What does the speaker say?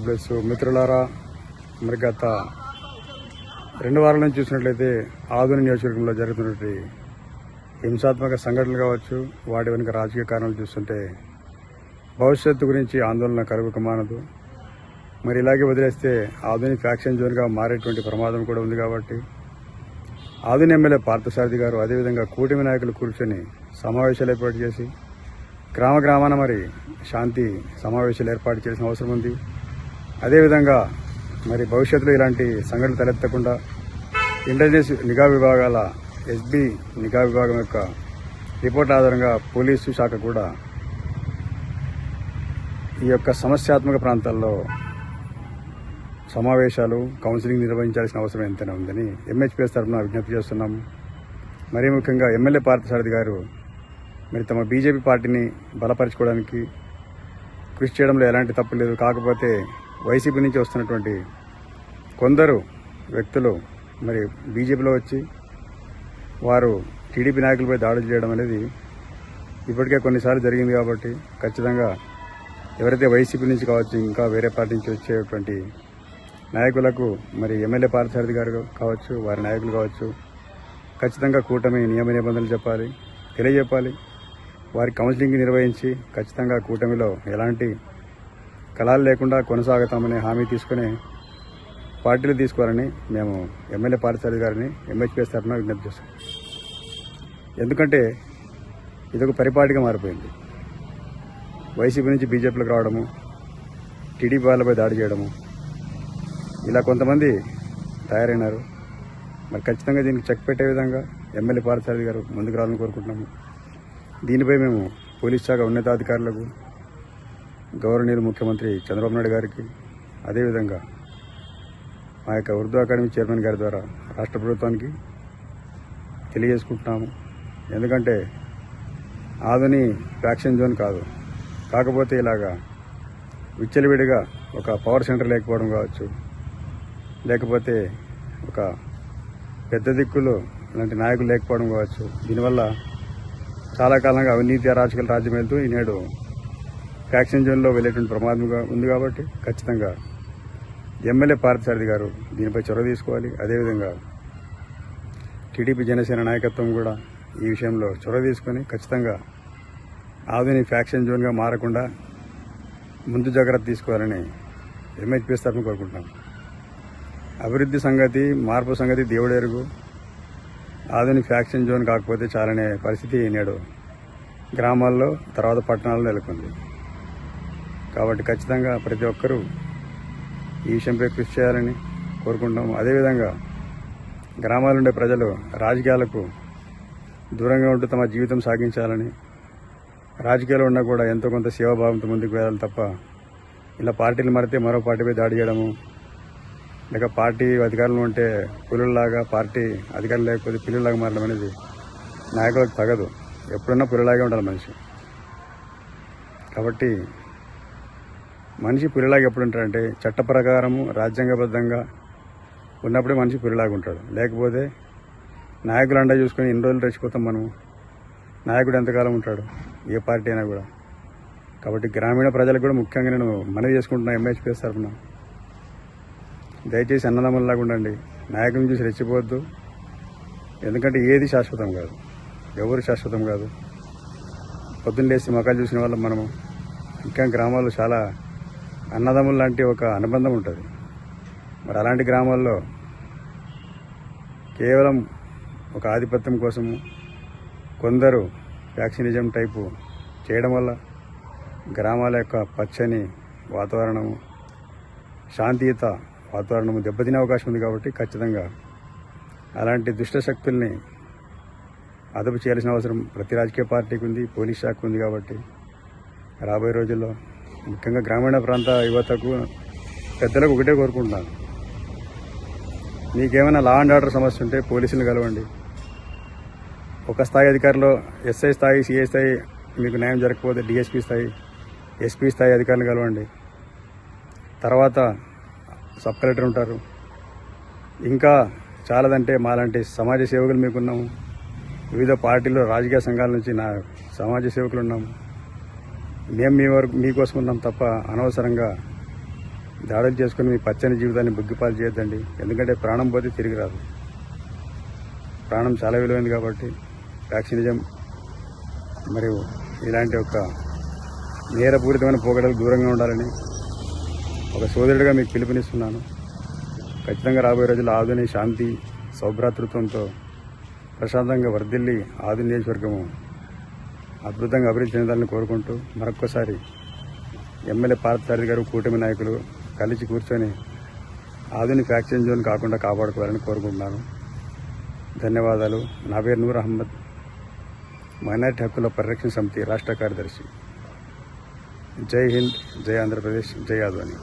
Plus మిత్రులారా, మరి గత 2 వారాల నుంచి చూసినట్లయితే ఆదోని నియోజకవర్గంలో జరుగుతున్నటువంటి హింసాత్మక సంఘటనలు కావచ్చు, వాటి వెనుక రాజకీయ కారణాలు చూస్తుంటే భవిష్యత్తు గురించి ఆందోళన కలుగుక మానదు. మరి ఇలాగే వదిలేస్తే ఆదోని ఫ్యాక్షన్ జోన్గా మారేటువంటి ప్రమాదం కూడా ఉంది. కాబట్టి ఆదోని ఎమ్మెల్యే పార్థసారథి గారు అదేవిధంగా కూటమి నాయకులు కూర్చొని సమావేశాలు ఏర్పాటు చేసి గ్రామాన మరి శాంతి సమావేశాలు ఏర్పాటు చేసిన అవసరం ఉంది. అదేవిధంగా మరి భవిష్యత్తులో ఇలాంటి సంఘటనలు తలెత్తకుండా ఇంటెలిజెన్స్ నిఘా విభాగాల ఎస్బీ నిఘా విభాగం యొక్క రిపోర్ట్ ఆధారంగా పోలీసు శాఖ కూడా ఈ యొక్క సమస్యాత్మక ప్రాంతాల్లో సమావేశాలు, కౌన్సిలింగ్ నిర్వహించాల్సిన అవసరం ఎంతైనా ఉందని ఎంహెచ్పిఎస్ తరఫున విజ్ఞప్తి చేస్తున్నాము. మరీ ముఖ్యంగా ఎమ్మెల్యే పార్థసారథి గారు మరి తమ బీజేపీ పార్టీని బలపరచుకోవడానికి కృషి చేయడంలో ఎలాంటి తప్పు లేదు. కాకపోతే వైసీపీ నుంచి వస్తున్నటువంటి కొందరు వ్యక్తులు మరి బీజేపీలో వచ్చి వారు టీడీపీ నాయకులపై దాడులు చేయడం అనేది ఇప్పటికే కొన్నిసార్లు జరిగింది. కాబట్టి ఖచ్చితంగా ఎవరైతే వైసీపీ నుంచి కావచ్చు, ఇంకా వేరే పార్టీ నుంచి వచ్చేటువంటి నాయకులకు మరి ఎమ్మెల్యే పార్థసారథి గారు కావచ్చు, వారి నాయకులు కావచ్చు, ఖచ్చితంగా కూటమి నియమ నిబంధనలు తెలియజెప్పాలి. వారి కౌన్సిలింగ్ నిర్వహించి ఖచ్చితంగా కూటమిలో ఎలాంటి కలాలు లేకుండా కొనసాగుతామనే హామీ తీసుకుని పార్టీలు తీసుకోవాలని మేము ఎమ్మెల్యే పార్థసారథి గారిని ఎంహెచ్పిఎస్ తరఫున విజ్ఞప్తి చేస్తాం. ఎందుకంటే ఇదొక పరిపాటిగా మారిపోయింది. వైసీపీ నుంచి బీజేపీలోకి రావడము, టీడీపీ వాళ్ళపై దాడి చేయడము, ఇలా కొంతమంది తయారైనారు. మరి ఖచ్చితంగా దీనికి చెక్ పెట్టే విధంగా ఎమ్మెల్యే పార్థసారథి గారు ముందుకు రావాలని కోరుకుంటున్నాము. దీనిపై మేము పోలీస్ శాఖ ఉన్నతాధికారులకు, గౌరవనీయులు ముఖ్యమంత్రి చంద్రబాబు నాయుడు గారికి, అదేవిధంగా మా యొక్క ఉర్దూ అకాడమీ చైర్మన్ గారి ద్వారా రాష్ట్ర ప్రభుత్వానికి తెలియజేసుకుంటున్నాము. ఎందుకంటే ఆదోని ఫ్యాక్షన్ జోన్ కాదు, కాకపోతే ఇలాగా విచ్చలవిడిగా ఒక పవర్ సెంటర్ లేకపోవడం కావచ్చు, లేకపోతే ఒక పెద్ద దిక్కులు ఇలాంటి నాయకులు లేకపోవడం కావచ్చు, దీనివల్ల చాలా కాలంగా అవినీతి అరాచకాల రాజ్యం వెళ్తూ ఈనాడు ఫ్యాక్షన్ జోన్లో వెళ్ళేటువంటి ప్రమాదంగా ఉంది. కాబట్టి ఖచ్చితంగా ఎమ్మెల్యే పార్థసారథి గారు దీనిపై చొరవ తీసుకోవాలి. అదేవిధంగా టీడీపీ జనసేన నాయకత్వం కూడా ఈ విషయంలో చొరవ తీసుకొని ఖచ్చితంగా ఆదోని ఫ్యాక్షన్ జోన్గా మారకుండా ముందు జాగ్రత్త తీసుకోవాలని ఎంహెచ్పిఎస్ తరఫున కోరుకుంటున్నాం. అభివృద్ధి సంగతి, మార్పు సంగతి దేవుడెరుగు. ఆదోని ఫ్యాక్షన్ జోన్ కాకపోతే చాలనే పరిస్థితి నేడు గ్రామాల్లో, తర్వాత పట్టణాల్లో నెలకొంది. కాబట్టి ఖచ్చితంగా ప్రతి ఒక్కరూ ఈ విషయంపై కృషి చేయాలని కోరుకుంటాము. అదేవిధంగా గ్రామాల్లో ఉండే ప్రజలు రాజకీయాలకు దూరంగా ఉంటూ తమ జీవితం సాగించాలని, రాజకీయాలు ఉన్నా కూడా ఎంతో కొంత సేవాభావంతో ముందుకు వెళ్ళాలి తప్ప ఇలా పార్టీలు మారితే మరో పార్టీపై దాడి చేయడము, లేక పార్టీ అధికారంలో ఉంటే పులుల్లాగా, పార్టీ అధికారం లేకపోతే పిల్లులాగా మారడం అనేది నాయకులకు తగదు. ఎప్పుడన్నా పులిలాగే ఉండాలి మనిషి. కాబట్టి మనిషి పులిలాగా ఎప్పుడు ఉంటాడంటే చట్ట ప్రకారము రాజ్యాంగబద్ధంగా ఉన్నప్పుడే మనిషి పులిలాగా ఉంటాడు. లేకపోతే నాయకులు అండా చూసుకొని ఎన్ని రోజులు రెచ్చిపోతాం మనం. నాయకుడు ఎంతకాలం ఉంటాడు, ఏ పార్టీ అయినా కూడా. కాబట్టి గ్రామీణ ప్రజలకు కూడా ముఖ్యంగా నేను మనవి చేసుకుంటున్నా ఎంహెచ్పిఎస్ తరఫున, దయచేసి అన్నదమ్ముల్లాగా ఉండండి. నాయకులను చూసి రెచ్చిపోవద్దు. ఎందుకంటే ఏది శాశ్వతం కాదు, ఎవరు శాశ్వతం కాదు. పొద్దున్న లేచి మొక్కలు చూసిన వాళ్ళం మనము. ఇంకా గ్రామాల్లో చాలా అన్నదమ్ముల లాంటి ఒక అనుబంధం ఉంటుంది. మరి అలాంటి గ్రామాల్లో కేవలం ఒక ఆధిపత్యం కోసము కొందరు ఫ్యాక్షనిజం టైపు చేయడం వల్ల గ్రామాల యొక్క పచ్చని వాతావరణము, శాంతియుత వాతావరణము దెబ్బతినే అవకాశం ఉంది. కాబట్టి ఖచ్చితంగా అలాంటి దుష్ట శక్తుల్ని అదుపు చేయాల్సిన అవసరం ప్రతి రాజకీయ పార్టీకి ఉంది, పోలీస్ శాఖ ఉంది. కాబట్టి రాబోయే రోజుల్లో ముఖ్యంగా గ్రామీణ ప్రాంత యువతకు, పెద్దలకు ఒకటే కోరుకుంటున్నాను, మీకేమైనా లా అండ్ ఆర్డర్ సమస్య ఉంటే పోలీసులు కలవండి. ఒక స్థాయి అధికారులు, ఎస్ఐ స్థాయి, సిఐ స్థాయి మీకు న్యాయం జరగకపోతే డిఎస్పీ స్థాయి, ఎస్పీ స్థాయి అధికారులు కలవండి. తర్వాత సబ్ కలెక్టర్ ఉంటారు. ఇంకా చాలాదంటే మాలాంటి సమాజ సేవకులు మీకున్నాము. వివిధ పార్టీలు, రాజకీయ సంఘాల నుంచి సమాజ సేవకులు ఉన్నాము. మేము మీకోసం ఉన్నాం తప్ప అనవసరంగా దాడులు చేసుకుని మీ పచ్చని జీవితాన్ని బుగ్గిపాలు చేయొద్దండి. ఎందుకంటే ప్రాణం పోతే తిరిగి రాదు. ప్రాణం చాలా విలువైంది కాబట్టి వ్యాక్సినిజం మరియు ఇలాంటి ఒక నేరపూరితమైన పోకడలకు దూరంగా ఉండాలని ఒక సోదరుడిగా మీకు పిలుపునిస్తున్నాను. ఖచ్చితంగా రాబోయే రోజుల్లో ఆదుని శాంతి సౌభ్రాతృత్వంతో ప్రశాంతంగా వర్ధిల్లి ఆది నియోజకవర్గము అద్భుతంగా అభివృద్ధి చెందాలని కోరుకుంటూ మరొక్కసారి ఎమ్మెల్యే పార్థసారథి గారు కూటమి నాయకులు కలిసి కూర్చొని ఆధునిక వ్యాక్సిన్ జోన్ కాకుండా కాపాడుకోవాలని కోరుకుంటున్నాను. ధన్యవాదాలు. నా పేరు నూర్ అహ్మద్, మైనారిటీ హక్కుల పరిరక్షణ సమితి రాష్ట్ర కార్యదర్శి. జై హింద్, జై ఆంధ్రప్రదేశ్, జై ఆద్వానీ.